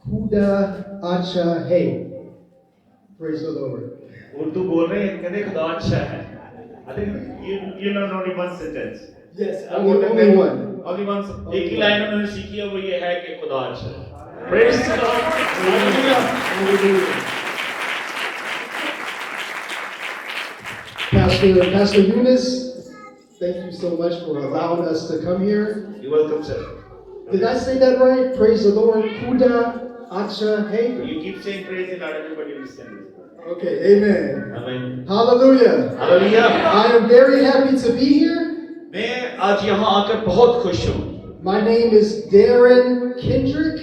Khuda acha hai. Praise the Lord. Urdu बोल रहे हैं कहते खुदा अच्छा है. I think you know only one sentence. Yes, only one. Only one. एक ही लाइन उन्होंने सीखी है वो ये है कि खुदा अच्छा है. Praise the Lord. Hallelujah. Pastor Eunice, thank you so much for allowing us to come here. You're welcome, sir. Did I say that right? Praise the Lord. Khuda acha hai. You keep saying praise and not everybody understands. Okay, amen. Amen. Hallelujah. Hallelujah. I am very happy to be here. मैं आज यहाँ आकर बहुत खुश हूँ. My name is Darren Kendrick.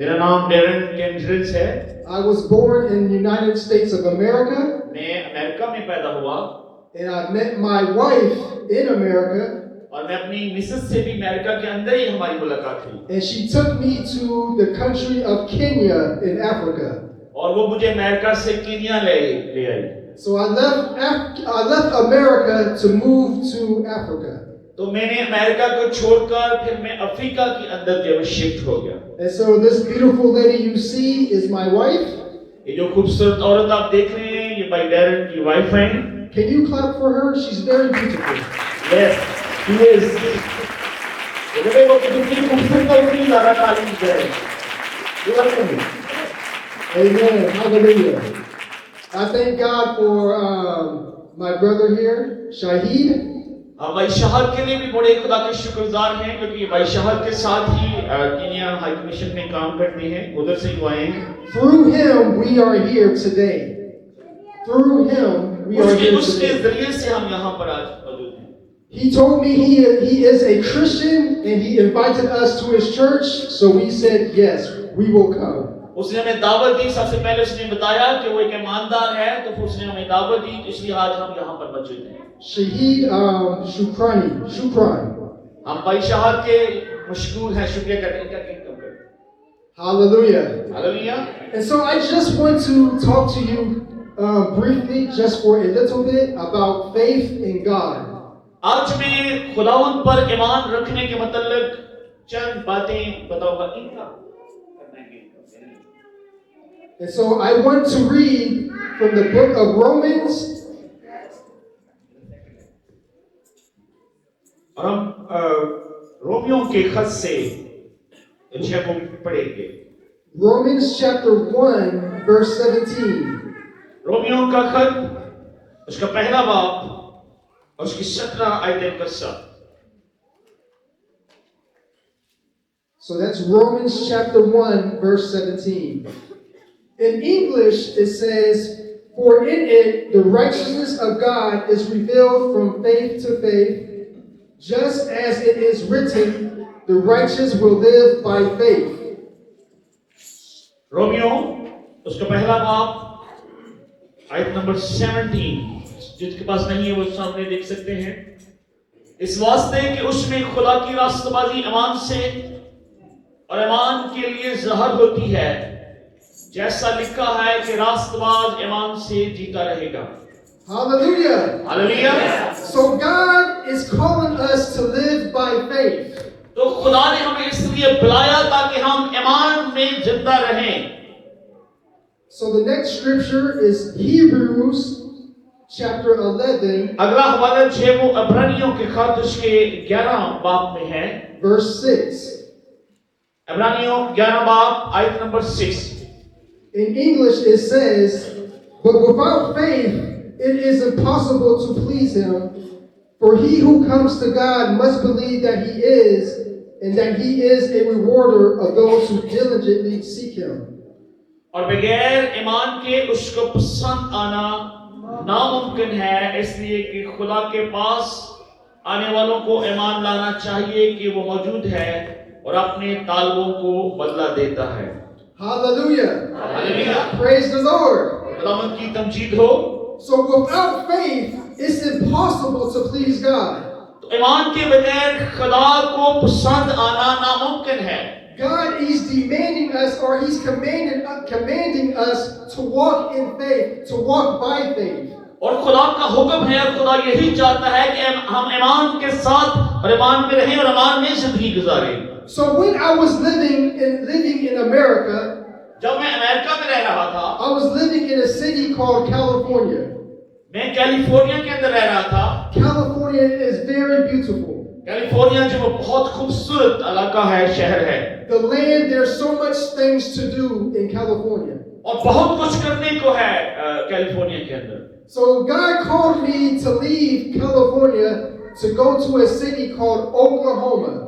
मेरा नाम Darren केंड्रिक्स है. I was born in the United States of America. मैं अमेरिका में पैदा हुआ. And I met my wife in America. और मैं अपनी मिसेस से भी अमेरिका के अंदर ही हमारी मुलाकात हुई. And she took me to the country of Kenya in Africa. और वो मुझे अमेरिका से कीनिया ले आई. So I left America to move to Africa. तो मैंने अमेरिका को छोड़कर फिर मैं अफ्रीका के अंदर जो शिफ्ट हो गया. And so this beautiful lady you see is my wife. ये जो खूबसूरत औरत आप देख रहे हैं ये भाई डेरन की वाइफ है. Can you clap for her? She's very beautiful. Yes, she is. ये वो कितनी खूबसूरत और कितनी ज़्यादा तालीम है. You welcome me. Amen. Hallelujah. I thank God for my brother here, Shahid. भाई शहर के लिए भी बड़े खुदा के शुक्रगुजार हैं क्योंकि भाई शहर के साथ ही कीनिया हाई कमीशन में काम करते हैं. उधर से ही आए हैं. Through him we are here today. Through him we are here उसके today. जरिए से हम यहाँ पर आज मौजूद हैं. He told me he is a Christian and he invited us to his church, so we said yes, we will come. उसने हमें दावत दी. सबसे पहले उसने बताया कि वो एक ईमानदार है तो फिर उसने हमें दावत दी इसलिए आज हम यहाँ पर मौजूद हैं. Shahid Shukran. हम भाई शहर के मशहूर हैं शुक्रिया करने का Hallelujah. Hallelujah. And so I just want to talk to you briefly, just for a little bit, about faith in God. आज मैं खुदावंद पर ईमान रखने के मतलब चंद बातें बताऊंगा. इनका And so I want to read from the book of Romans. और हम रोमियो के खत से इन्हें को पढ़ेंगे. Romans chapter 1 verse 17. रोमियो का खत उसका पहला बाब और उसकी 17 आयतें का 7. So that's Romans chapter 1 verse 17. In English it says, "For in it the righteousness of God is revealed from faith to faith, just as it is written, the righteous will live by faith." Romeo उसका पहला बाब आयत number 17. जिसके पास नहीं है वो सामने देख सकते हैं. इस वास्ते कि उसमें खुदा की रास्तबाजी ईमान से और ईमान के लिए ज़हर होती है, जैसा लिखा है कि रास्तबाज ईमान से जीता रहेगा. Hallelujah. Hallelujah. So God is calling us to live by faith. तो खुदा ने हमें इसलिए बुलाया ताकि हम ईमान में जिंदा रहें. So the next scripture is Hebrews chapter 11 अगला हवाला जो वो इब्रानियों के खत उसके 11 बाब में है. verse 6. इब्रानियों 11 बाब आयत number 6. In English it says, "But without faith it is impossible to please him, for he who comes to God must believe that he is, and that he is a rewarder of those who diligently seek him." और बगैर ईमान के उसको पसंद आना नामुमकिन है, इसलिए कि खुदा के पास आने वालों को ईमान लाना चाहिए कि वो मौजूद है और अपने तालबों को बदला देता है. Hallelujah. Hallelujah. Praise the Lord. खुदावंद की तमजीद हो. So without faith it's impossible to please God. तो ईमान के बगैर खुदा को पसंद आना नामुमकिन है. God is demanding us, or he's commanding us to walk in faith, to walk by faith. और खुदा का हुक्म है और खुदा यही चाहता है कि हम ईमान के साथ और ईमान में रहें और ईमान में जिंदगी गुजारें. So when I was living in America, जब मैं अमेरिका में रह रहा था, I was living in a city called California. मैं कैलिफोर्निया के अंदर रह रहा था। California is very beautiful. California जो बहुत खूबसूरत इलाका है, शहर है, The land, there's so much things to do in California. और बहुत कुछ करने को है कैलिफोर्निया के अंदर। So God called me to leave California to go to a city called Oklahoma.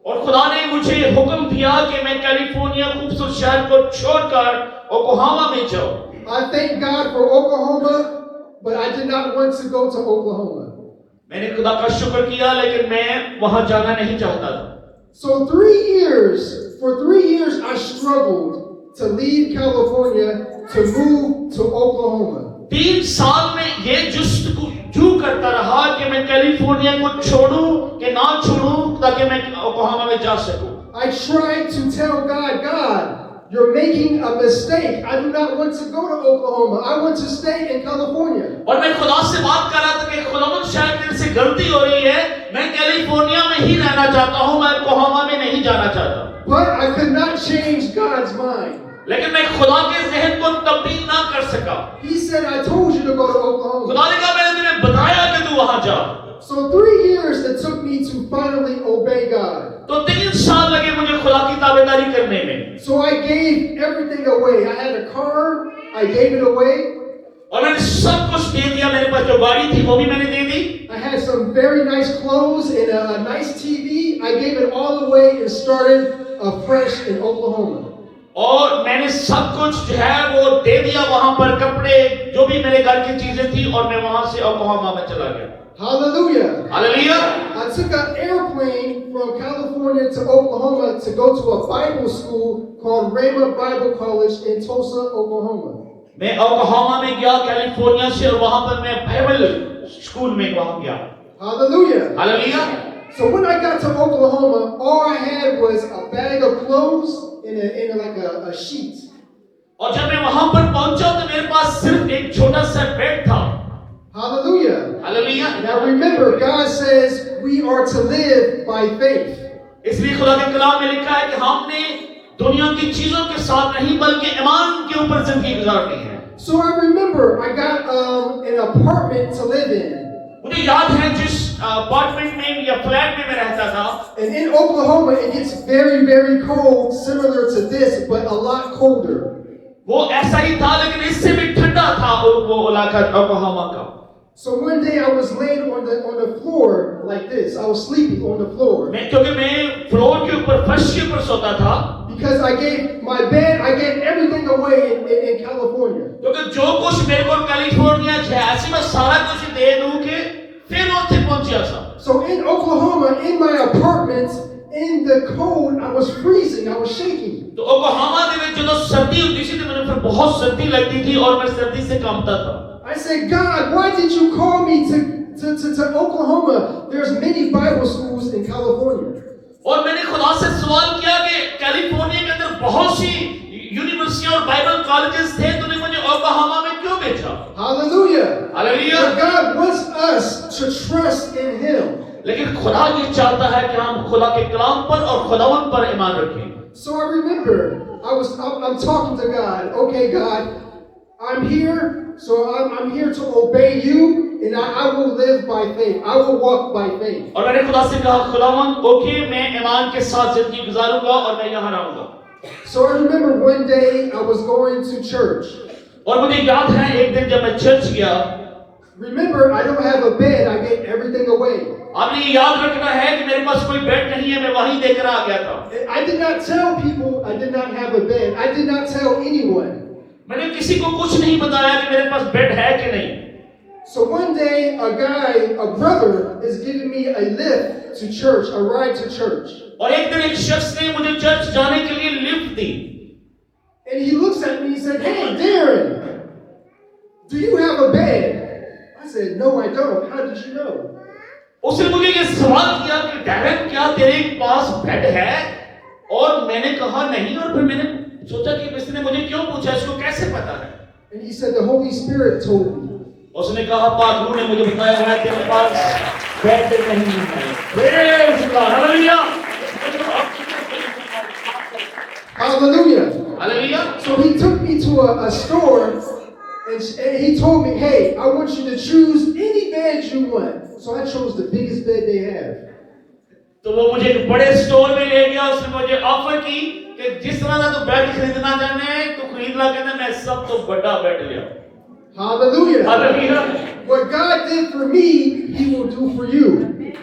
और खुदा ने मुझे हुक्म दिया कि मैं कैलिफोर्निया खूबसूरत शहर को छोड़कर ओक्लाहोमा में जाऊं। I thank God for Oklahoma, but I did not want to go to Oklahoma. मैंने खुदा का शुक्र किया, लेकिन मैं वहां जाना नहीं चाहता था। So for 3 years I struggled to leave California to move to Oklahoma. 3 साल में ये जस्तजू करता रहा कि मैं कैलिफोर्निया को छोड़ूं कि ना छोड़ूं, ताकि मैं ओक्लाहोमा में जा सकूं। I tried to tell God, God, you're making a mistake. I do not want to go to Oklahoma. I want to stay in California. और मैं खुदा से बात कर रहा था कि खुदावंद शायद मेरे से गलती हो रही है, मैं कैलिफोर्निया में ही रहना चाहता हूं, मैं ओक्लाहोमा में नहीं जाना चाहता। But I could not change God's mind. लेकिन मैं खुदा के ज़हन को तब्दील ना कर सका। He said, I told you to go to Oklahoma. खुदा ने कहा, मैंने तुम्हें बताया कि तू वहां जा। So 3 years it took me to finally obey God. तो 3 साल लगे मुझे खुदा की ताबेदारी करने में। So I gave everything away. I had a car, I gave it away. और मैंने सब कुछ दे दिया, मेरे पास जो गाड़ी थी वो भी मैंने दे दी। I had some very nice clothes and a nice TV. I gave it all away and started afresh in Oklahoma. और मैंने सब कुछ जो है वो दे दिया वहां पर, कपड़े, जो भी मेरे घर की चीजें थी, और मैं वहां से ओक्लाहोमा में चला गया। Hallelujah. Hallelujah. I took an airplane from California to Oklahoma to go to a Bible school called Rhema Bible College in Tulsa, Oklahoma. मैं ओक्लाहोमा में गया कैलिफोर्निया से, और वहां पर मैं बाइबल स्कूल में वहां गया। Hallelujah. Hallelujah. So when I got to Oklahoma, all I had was a bag of clothes in like a sheet. और जब मैं वहां पर पहुंचा तो मेरे पास सिर्फ एक छोटा सा बेड था। Hallelujah. Hallelujah. Now remember, God says we are to live by faith. इसलिए खुदा के कलाम में लिखा है कि हमने दुनिया की चीजों के साथ नहीं बल्कि ईमान के ऊपर जिंदगी गुजारनी है। So I remember I got an apartment to live in. मुझे याद है जिस अपार्टमेंट में या फ्लैट में मैं रहता था, And in Oklahoma, it gets very, very cold, similar to this, but a lot colder. वो ऐसा ही था, लेकिन इससे भी ठंडा था वो इलाका ओक्लाहोमा का। So one day I was laying on the floor like this. I was sleeping on the floor. क्योंकि मैं फ्लोर के ऊपर, फर्श के ऊपर सोता था, Because I gave my bed, I gave everything away in California. क्योंकि जो कुछ मेरे को कैलिफोर्निया ऐसे में सारा कुछ दे दूं कि फिर वहां पहुंचा था। So in Oklahoma, in my apartment, in the cold, I was freezing. I was shaking. तो ओक्लाहोमा में जो सर्दी होती थी, मुझे फिर बहुत सर्दी लगती थी और मैं सर्दी से कांपता था। I said, God, why did you call me to Oklahoma? There's many Bible schools in California. और मैंने खुदा से सवाल किया कि कैलिफोर्निया के अंदर बहुत सी यूनिवर्सिटियां और बाइबल कॉलेजेस थे, तूने मुझे ओक्लाहोमा में क्यों भेजा? Hallelujah. Hallelujah. But God wants us to trust in Him. लेकिन खुदा ये चाहता है कि हम खुदा के कलाम पर और खुदावंद पर ईमान रखें। So I remember I'm talking to God. Okay, God, I'm here, so I'm here to obey you, and I will live by faith. I will walk by faith. और मैंने खुदा से कहा, खुदावंद, ओके, मैं ईमान के साथ जिंदगी गुजारूंगा और मैं यहाँ रहूंगा। So I remember one day I was going to church. और मुझे याद है एक दिन जब मैं चर्च गया। Remember, I don't have a bed. I gave everything away. आपने ये याद रखना है कि मेरे पास कोई बेड नहीं है, मैं वहीं देकर आ गया था। I did not tell people I did not have a bed. I did not tell anyone. मैंने किसी को कुछ नहीं बताया कि मेरे पास बेड है कि नहीं। So one day, a brother is giving me a lift to church, a ride to church. और एक दिन एक शख्स ने मुझे चर्च जाने के लिए lift the. And he looks at me and said, "Hey, Darren, do you have a bed?" I said, "No, I don't. How did you know?" उसने मुझे ये सवाल किया कि डैरन, क्या तेरे पास बेड है? और मैंने कहा नहीं, और फिर मैंने सोचा कि इसने मुझे क्यों पूछा, इसको कैसे पता है? And he said, "The Holy Spirit told me." उसने कहा, पाक रूह ने मुझे बताया है तेरे पास बेड नहीं है। Praise God, hallelujah. Hallelujah. Hallelujah. So he took me to a store and he told me, hey, I want you to choose any bed you want. So I chose the biggest bed they have. तो वो मुझे एक बड़े store में ले गया, उसने मुझे ऑफर की कि जिस तरह का तू बेड खरीदना चाहता है तो खरीद ला, कहता मैं सब तो बड़ा बेड ले आऊं। Hallelujah. Hallelujah. What God did for me, he will do for you.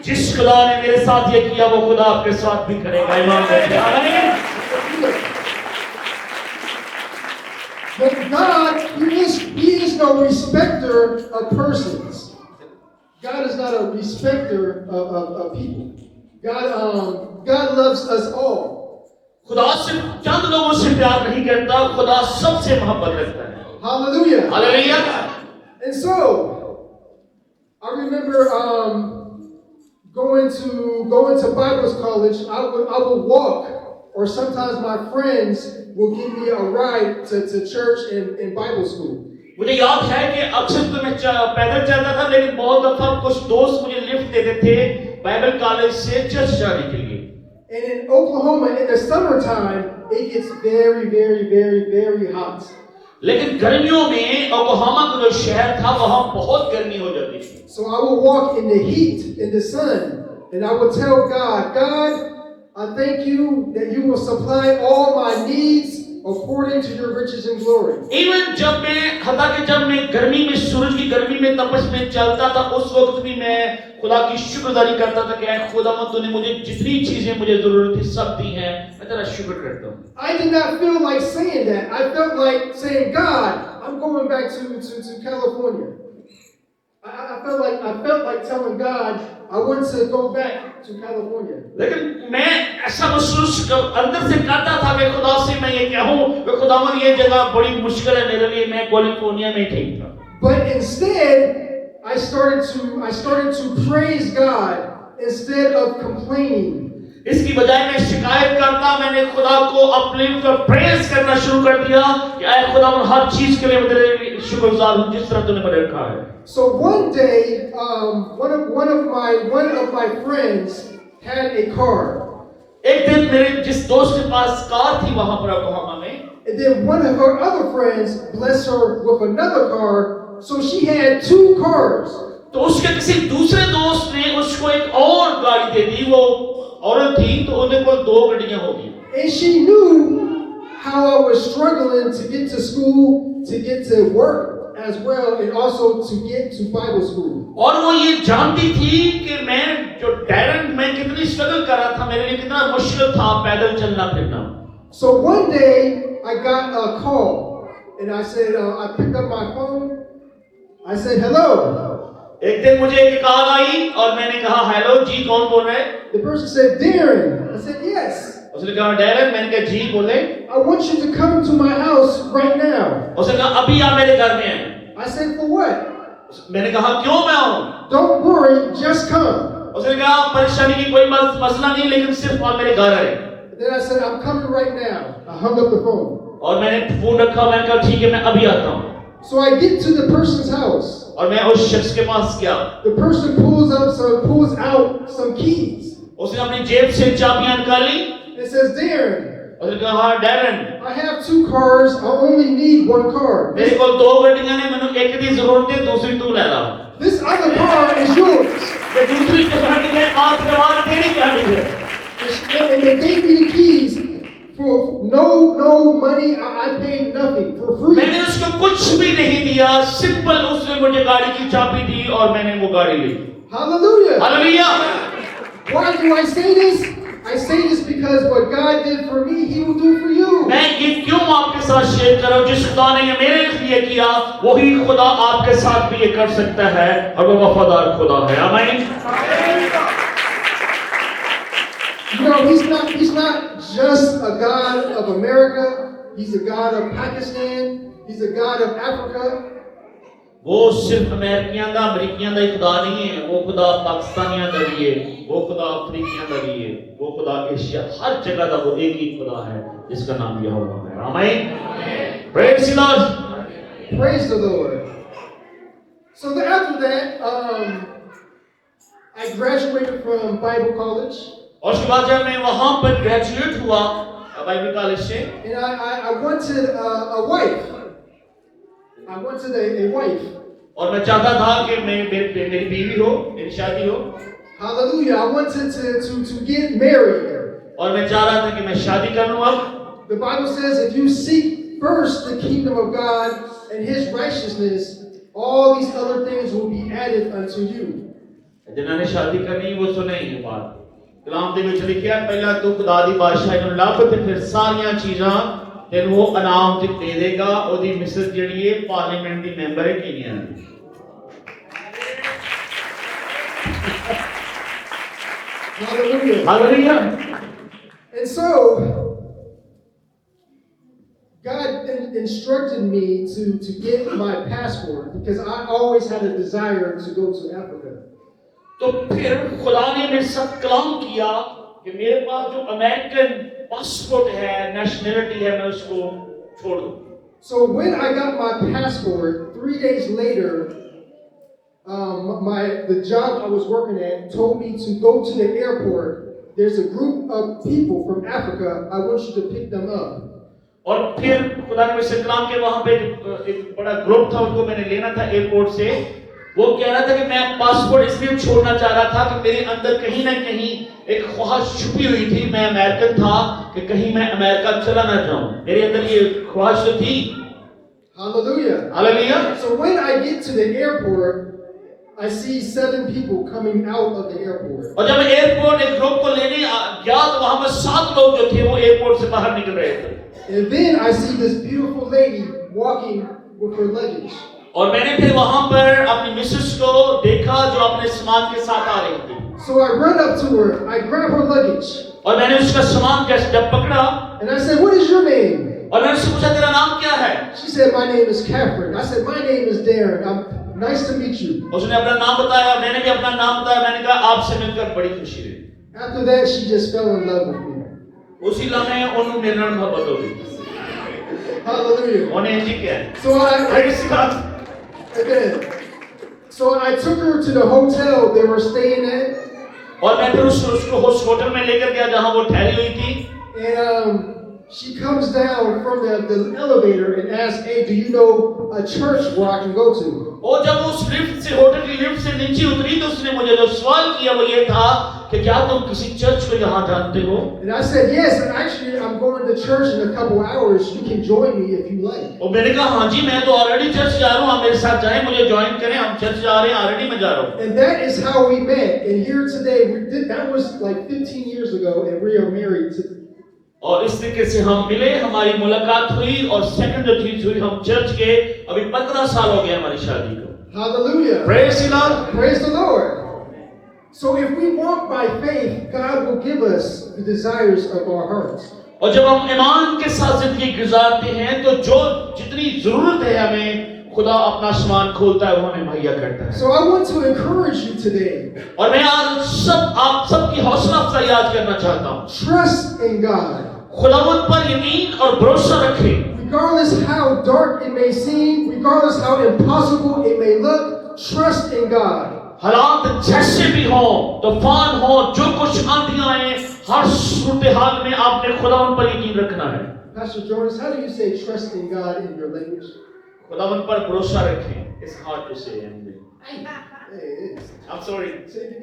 जिस खुदा ने मेरे साथ ये किया वो खुदा आपके साथ भी करेगा। ईमान रखिए। आमीन। But God, he is no respecter of persons. God is not a respecter of people. God loves us all. खुदा सिर्फ चंद लोगों से प्यार नहीं करता, खुदा सबसे मोहब्बत रखता है। Hallelujah. Hallelujah. And so, I remember going to Bible college. I would walk, or sometimes my friends will give me a ride to church and Bible school. मुझे याद है कि अक्सर तो मैं पैदल चलता था, लेकिन बहुत दफा कुछ दोस्त मुझे लिफ्ट देते थे बाइबल कॉलेज से चर्च जाने के लिए। And in Oklahoma, in the summertime, it gets very, very, very, very hot. लेकिन गर्मियों में ओक्लाहोमा का जो शहर था वहां बहुत गर्मी हो जाती थी। So I would walk in the heat, in the sun, and I would tell God, God, I thank you that you will supply all my needs according to your riches and glory. Even जब मैं गर्मी में सूरज की गर्मी में तपश में चलता था, उस वक्त भी मैं खुदा की शुक्रगुजारी करता था कि ऐ खुदावंद तूने मुझे जितनी चीजें मुझे जरूरत थी सब दी हैं, मैं तेरा शुक्र करता हूँ। I did not feel like saying that. I felt like saying, God, I'm going back to California. I felt like telling God I want to go back to California. लेकिन मैं ऐसा महसूस अंदर से करता था कि खुदा से मैं ये कहूँ कि खुदावंद ये जगह बड़ी मुश्किल है मेरे लिए, मैं कैलिफोर्निया में ठीक था। But instead, I started to praise God instead of complaining. इसकी बजाय मैं शिकायत करता, मैंने खुदा को अपलिफ्ट और प्रेज करना शुरू कर दिया कि ऐ खुदावंद हर चीज के लिए मैं तेरे शुक्रगुजार हूँ जिस तरह तूने मुझे रखा है। So one day, one of my friends had a car. एक दिन मेरे जिस दोस्त के पास कार थी वहां पर ओक्लाहोमा में, And then one of her other friends blessed her with another car, so she had two cars. तो उसके किसी दूसरे दोस्त ने उसको एक और गाड़ी दे दी, वो औरत थी तो उनके पास दो गाड़ियां हो गई। And she knew how I was struggling to get to school, to get to work as well, and also to get to Bible school. और वो ये जानती थी कि मैं कितनी स्ट्रगल कर रहा था, मेरे लिए कितना मुश्किल था पैदल चलना फिरना। So one day I got a call, and I said, I picked up my phone. I said, hello. एक दिन मुझे एक कॉल आई और मैंने कहा हेलो जी, कौन बोल रहे हैं? The person said, Darren. I said, yes. उसने कहा डैरन, मैंने कहा जी बोले। I want you to come to my house right now. उसने कहा अभी आप मेरे घर में हैं। I said, for what? मैंने कहा क्यों मैं आऊं? Don't worry, just come. उसने कहा परेशानी की कोई मसला नहीं, लेकिन सिर्फ आप मेरे घर आए। Then I said, I'm coming right now. I hung up the phone. और मैंने फोन रखा, मैंने कहा ठीक है मैं अभी आता हूँ। So I get to the person's house. और मैं उस शख्स के पास गया। The person pulls out some keys. उसने अपनी जेब से चाबियां निकाली। It says, Darren. उसने कहा हाँ Darren, I have two cars. I only need one car. मेरे को दो गाड़ियां ने, मैंने एक की जरूरत है, दूसरी तू ले ला। This other car is yours. ये दूसरी गाड़ी है, आप जवाब तेरी गाड़ी है। And they gave me the keys for no money. I paid nothing for free. मैंने उसको कुछ भी नहीं दिया, सिंपल उसने मुझे गाड़ी की चाबी दी और मैंने वो गाड़ी ली। Hallelujah. Hallelujah. Why do I say this? I say this because what God did for me, He will do for you. मैं ये क्यों आपके साथ शेयर कर रहा हूँ? जिस खुदा ने ये मेरे लिए किया, वही खुदा आपके साथ भी ये कर सकता है और वो वफादार खुदा है। आमीन। You know, He's not just a God of America. He's a God of Pakistan. He's a God of Africa. वो सिर्फ अमेरिकियां दा खुदा नहीं है, वो खुदा पाकिस्तानियां दा भी है, वो खुदा अफ्रीकियां दा भी है, वो खुदा एशिया, हर जगह का वो एक ही खुदा है जिसका नाम यहोवा है। आमीन। Praise the Lord. Praise the Lord. So then after that, I graduated from Bible college. और उसके बाद जब मैं वहां पर ग्रेजुएट हुआ Bible college से and I wanted a wife. I wanted a wife. और मैं चाहता था कि मेरी बीवी हो, मेरी शादी हो. Hallelujah. I wanted to get married. और मैं चाह रहा था कि मैं शादी कर लूं अब. The Bible says if you seek first the kingdom of God and his righteousness, all these other things will be added unto you. जिन्होंने शादी करनी वो सुने ये बात. कलाम ਦੇ ਵਿੱਚ ਲਿਖਿਆ ਪਹਿਲਾਂ ਤੂੰ ਖੁਦਾ ਦੀ ਬਾਦਸ਼ਾਹੀ ਨੂੰ ਲੱਭ ਤੇ ਫਿਰ ਸਾਰੀਆਂ ਚੀਜ਼ਾਂ ਤੈਨੂੰ ਉਹ ਇਨਾਮ ਤੇ ਦੇ ਦੇਗਾ. ਉਹਦੀ ਮਿਸਰ ਜਿਹੜੀ ਹੈ ਪਾਰਲੀਮੈਂਟ ਦੀ ਮੈਂਬਰ ਹੈ ਕੀਨੀਆ ਦੀ. Hallelujah. Hallelujah. And so, God instructed me to get my passport because I always had a desire to go to Africa. तो फिर खुदा ने मेरे साथ कलाम किया कि मेरे पास जो अमेरिकन पासपोर्ट है, नेशनलिटी है, मैं उसको छोड़ दूं. So when I got my passport, 3 days later, the job I was working at told me to go to the airport. There's a group of people from Africa. I want you to pick them up. और फिर खुदा ने मुझसे कलाम के वहां पे एक बड़ा ग्रुप था, उनको मैंने लेना था एयरपोर्ट से. वो कह रहा था कि मैं पासपोर्ट इसलिए छोड़ना चाह रहा था कि मेरे अंदर कहीं ना कहीं एक ख्वाहिश छुपी हुई थी. मैं अमेरिकन था कि कहीं मैं अमेरिका चला ना जाऊं. मेरे अंदर ये ख्वाहिश तो थी. Hallelujah. Hallelujah. So when I get to the airport, I see 7 people coming out of the airport. और जब एयरपोर्ट एक ग्रुप को लेने गया तो वहां पर 7 लोग जो थे वो एयरपोर्ट से बाहर निकल रहे थे. And then I see this beautiful lady walking with her luggage. और मैंने फिर वहां पर अपनी मिसेस को देखा जो अपने सामान के साथ आ रही थी. So I run up to her, I grab her luggage. और मैंने उसका सामान जब पकड़ा And I said, "What is your name?" और मैंने उससे पूछा तेरा नाम क्या है. She said, "My name is Catherine." I said, "My name is Darren. Nice to meet you." उसने अपना नाम बताया, मैंने भी अपना नाम बताया. मैंने कहा आपसे मिलकर बड़ी खुशी हुई. After that, she just fell in love with me. उसी लम्हे उन्हें मेरे नाम मोहब्बत हो गई. Hallelujah. उन्हें जी क्या है. So I took her to the hotel they were staying at. और मैं फिर उसको उस होटल में लेकर गया जहां वो ठहरी हुई थी. And she comes down from the elevator and asks, "Hey, do you know a church where I can go to?" और जब वो उस लिफ्ट से होटल की लिफ्ट से नीचे उतरी तो उसने मुझे जो सवाल किया वो ये था कि क्या तुम किसी चर्च को यहाँ जानते हो. And I said, "Yes, actually I'm going to church in a couple hours. You can join me if you like." और मैंने कहा हाँ जी मैं तो ऑलरेडी चर्च जा रहा हूँ, आप मेरे साथ जाएं, मुझे ज्वाइन करें, हम चर्च जा रहे हैं, ऑलरेडी मैं जा रहा हूँ. And that is how we met. And here today, that was like 15 years ago, and we are married to. और इस तरीके से हम मिले, हमारी मुलाकात हुई और सेकंड जो चीज हुई हम चर्च के अभी 15 साल हो गए हमारी शादी को. Hallelujah. Praise the Lord. Praise the Lord. So if we walk by faith, God will give us the desires of our hearts. और जब हम ईमान के साथ जिंदगी गुजारते हैं तो जो जितनी जरूरत है हमें खुदा अपना आसमान खोलता है वो हमें मुहैया करता है. So I want to encourage you today. और मैं आज आप सबकी हौसला अफजाई आज करना चाहता हूँ. Trust in God. खुदावंद पर यकीन और भरोसा रखें. Regardless how dark it may seem, regardless how impossible it may look, trust in God. हालात जैसे भी हो, तूफान हो, जो कुछ आंधियां आए, हर सूरत-ए-हाल में आपने खुदावंद पर यकीन रखना है. Pastor Jonas, how do you say trust in God in your language? खुदावंद पर भरोसा रखें. It's hard to say anyway. Hey, it is. I'm sorry.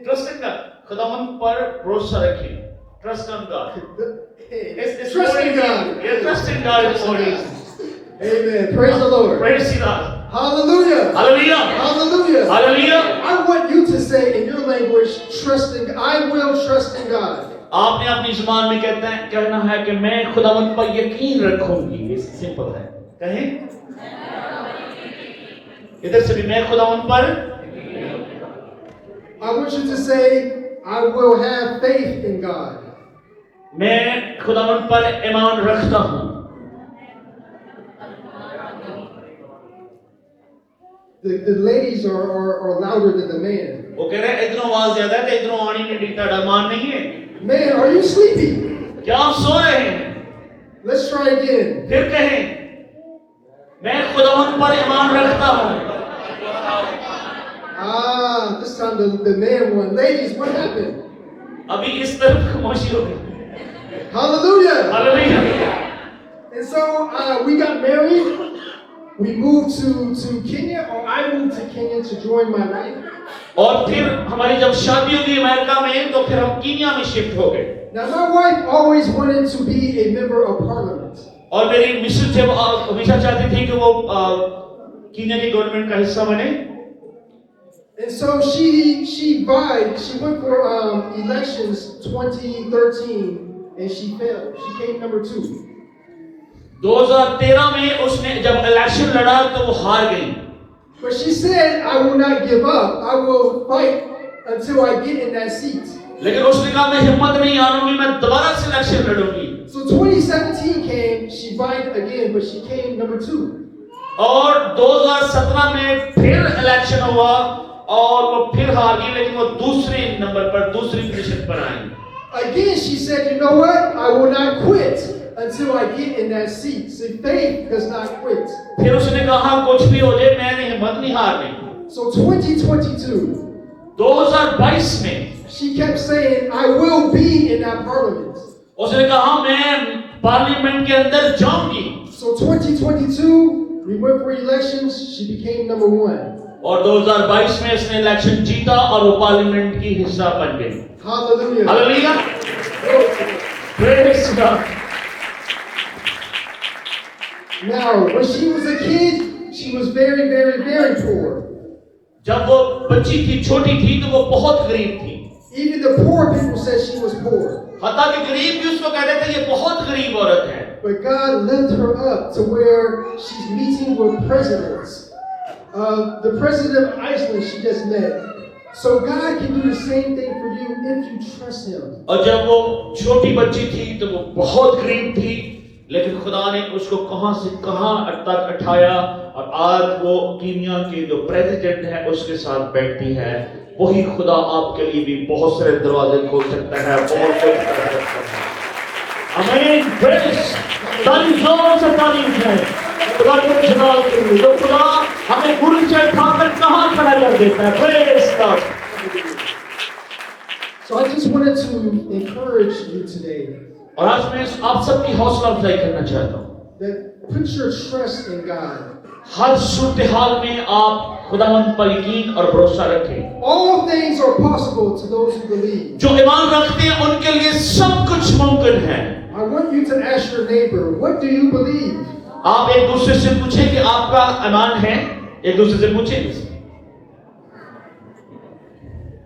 Trust in God. खुदावंद पर भरोसा रखें. Trust on God. It's Trust more in easy. God. Yeah, trust in God is more easy. Amen. Praise the Lord. Praise the Lord. Hallelujah. Hallelujah. Hallelujah. Hallelujah. I want you to say in your language, trust in. I will trust in God. आपने अपनी जुबान में कहना है कि मैं खुदावंद पर यकीन रखूंगी. ये सिंपल है. कहें? इधर से भी मैं खुदावंद पर. I want you to say, I will have faith in God. मैं खुदावंद पर ईमान रखता हूँ. The ladies are louder than the man. वो कह रहे हैं इधरों आवाज ज्यादा है, इधरों आनी नहीं दिखता, डरमान नहीं है. Man, are you sleepy? क्या आप सो रहे हैं? Let's try again. फिर कहें, मैं खुदावंद पर ईमान रखता हूँ. This time the man won. Ladies, what happened? अभी इस तरफ खामोशी हो गई. Hallelujah. Hallelujah. And so we got married. We moved to Kenya, or I moved to Kenya to join my wife. और फिर हमारी जब शादी हुई अमेरिका में तो फिर हम कीनिया में शिफ्ट हो गए। Now my wife always wanted to be a member of parliament. और मेरी मिसेस जब हमेशा चाहती थी कि वो कीनिया की गवर्नमेंट का हिस्सा बने। And so she went for elections 2013 and she failed. She came number 2. 2013 में उसने जब इलेक्शन लड़ा तो वो हार गई। But she said, I will not give up. I will fight until I get in that seat. लेकिन उसने कहा मैं हिम्मत नहीं हारूंगी, मैं दोबारा से election लड़ूंगी। So 2017 came, she vied again, but she came number 2. और 2017 में फिर इलेक्शन हुआ और वो फिर हार गई, लेकिन वो दूसरे नंबर पर दूसरी पोजीशन पर आई। Again, she said, you know what? I will not quit until I get in that seat. See, faith does not quit. फिर उसने कहा कुछ भी हो जाए मैंने हिम्मत नहीं हारनी। So 2022, 2022 में she kept saying, I will be in that parliament. उसने कहा मैं पार्लियामेंट के अंदर जाऊंगी। So 2022, we went for elections. She became number 1. और 2022 में इसने इलेक्शन जीता और वो पार्लियामेंट की हिस्सा बन गई। Hallelujah. Hallelujah. Praise God. Now, when she was a kid, she was very, very, very poor. जब वो बच्ची थी, छोटी थी तो वो बहुत गरीब थी। Even the poor people said she was poor. हत्ता कि गरीब भी उसको कहते थे ये बहुत गरीब औरत है। But God lifted her up to where she's meeting with presidents. The president of Iceland she just met. So God can do the same thing for you if you trust Him. और जब वो छोटी बच्ची थी तो वो बहुत गरीब थी, लेकिन खुदा ने उसको कहां से कहां तक उठाया और आज वो कीनिया के जो प्रेसिडेंट है उसके साथ बैठती है। वही खुदा आपके लिए भी बहुत सारे दरवाजे खोल सकता है, बहुत कुछ कर सकता है। आमीन। प्रेज़। ताली जोर से ताली है खुदा के जलाल के लिए। तो खुदा हमें गुरु से उठाकर कहां खड़ा कर देता है। Praise God. So I just wanted to encourage you today और आज मैं आप सबकी हौसला अफजाई करना चाहता हूँ that put your trust in God. हर सूरत हाल में आप खुदावंद पर यकीन और भरोसा रखें। All things are possible to those who believe. जो ईमान रखते हैं उनके लिए सब कुछ मुमकिन है। I want you to ask your neighbor, what do you believe? आप एक दूसरे से पूछें कि आपका ईमान है। एक दूसरे से पूछें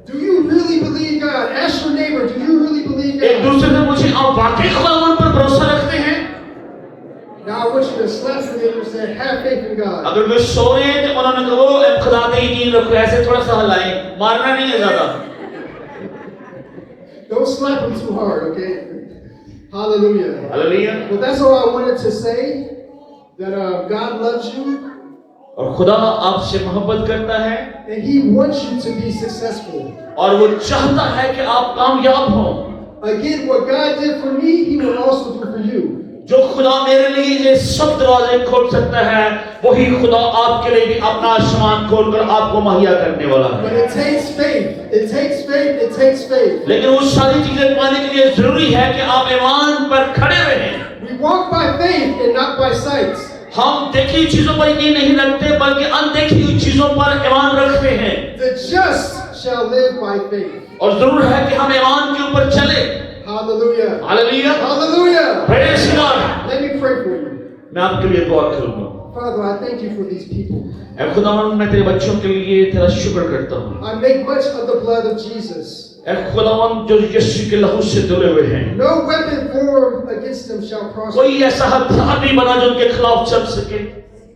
Do you really believe God? Ask your neighbor, do you really believe एक God? दूसरे से पूछें आप वाकई खुदावंद पर भरोसा रखते हैं। Now I want you to slap your neighbor and say, have faith in God. अगर वे सो रहे हैं तो उन्होंने कहा खुदा पे यकीन रखो, ऐसे थोड़ा सा हिलाएं, मारना नहीं है ज्यादा। Don't slap him too hard, okay? Hallelujah. Hallelujah. Well, that's all I wanted to say. That God loves you और खुदा आपसे मोहब्बत करता है and He wants you to be successful. और वो चाहता है कि आप कामयाब हों। Again, what God did for me, He will also do for you. जो खुदा मेरे लिए ये सब दरवाजे खोल सकता है, वही खुदा आपके लिए भी अपना आसमान खोलकर आपको मुहैया करने वाला But है। it takes faith. It takes faith. It takes faith. लेकिन वो सारी चीजें पाने के लिए जरूरी है कि आप ईमान पर खड़े रहें। We walk by faith and not by sight. हम देखी चीजों पर यकीन नहीं रखते बल्कि अनदेखी हुई चीजों पर ईमान रखते हैं। The just shall live by faith. और जरूर है कि हम ईमान के ऊपर चले। Hallelujah. Hallelujah. Hallelujah. Praise God. Let me pray for you. मैं आपके लिए दुआ करूंगा। Father, I thank you for these people. ऐ खुदावंद मैं तेरे बच्चों के लिए तेरा शुक्र करता हूँ। I make much of the blood of Jesus. ऐ खुदावंद जो यीशु के लहू से धुले हुए हैं, No weapon formed against them shall prosper. कोई ऐसा हथियार नहीं बना जो उनके खिलाफ चल सके।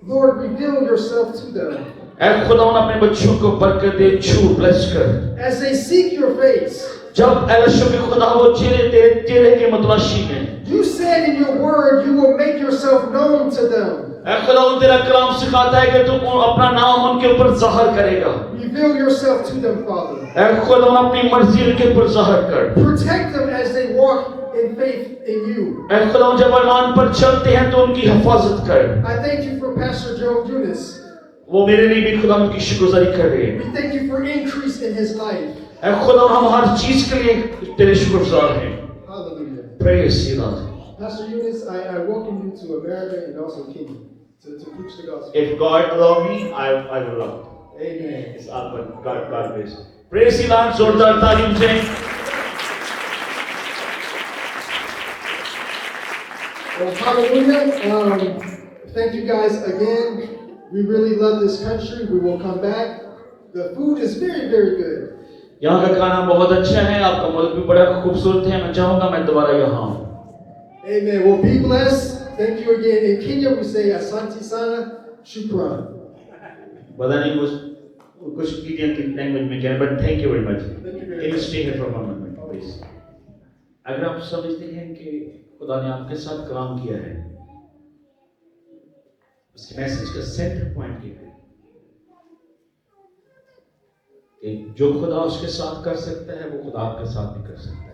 Lord, reveal yourself to them. ऐ खुदावंद अपने बच्चों को बरकत दे, छू ब्लेस कर। As they seek your face, जब ऐशों के खुदा वो चेहरे के मतलाशी में, you said in your word you will make yourself known to them. ऐ खुदावंद तेरा कलाम सिखाता है कि तू अपना नाम उनके ऊपर जाहिर करेगा। Reveal yourself to them, Father. ऐ खुदावंद अपनी मर्जी उनके ऊपर जाहिर कर। Protect them as they walk in faith in you. ऐ खुदावंद जब ईमान पर चलते हैं तो उनकी हिफाजत कर। I thank you for Pastor Joe Eunice. वो मेरे लिए भी खुदा उनकी शुक्रगुजारी कर रहे हैं। We thank you for increase in his life. ऐ खुदा हम हर चीज के लिए तेरे शुक्रगुजार हैं। Hallelujah. Praise you, Lord. Pastor Eunice, I welcome you to America and also Kenya to preach the gospel. If God allow me, I will love. Amen. It's all but God grace. Praise you, Lord. जोरदार तालीम से. Well, hallelujah. Thank you guys again. We really love this country. We will come back. The food is very, very good. यहाँ का खाना बहुत अच्छा है. आपका मुल्क भी बड़ा खूबसूरत है. मैं चाहूँगा मैं दोबारा यहाँ आऊँ. Amen. Well, be blessed. Thank you again. In Kenya, we say Asante Sana Shukran. पता नहीं कुछ कीजिए कि लैंग्वेज में क्या है, but thank you very much. Can you stay here for a moment, please? अगर आप समझते हैं कि खुदा ने आपके साथ काम किया है, उसके मैसेज का सेंटर पॉइंट ये है कि जो खुदा उसके साथ कर सकता है वो खुदा आपके साथ भी कर सकता है.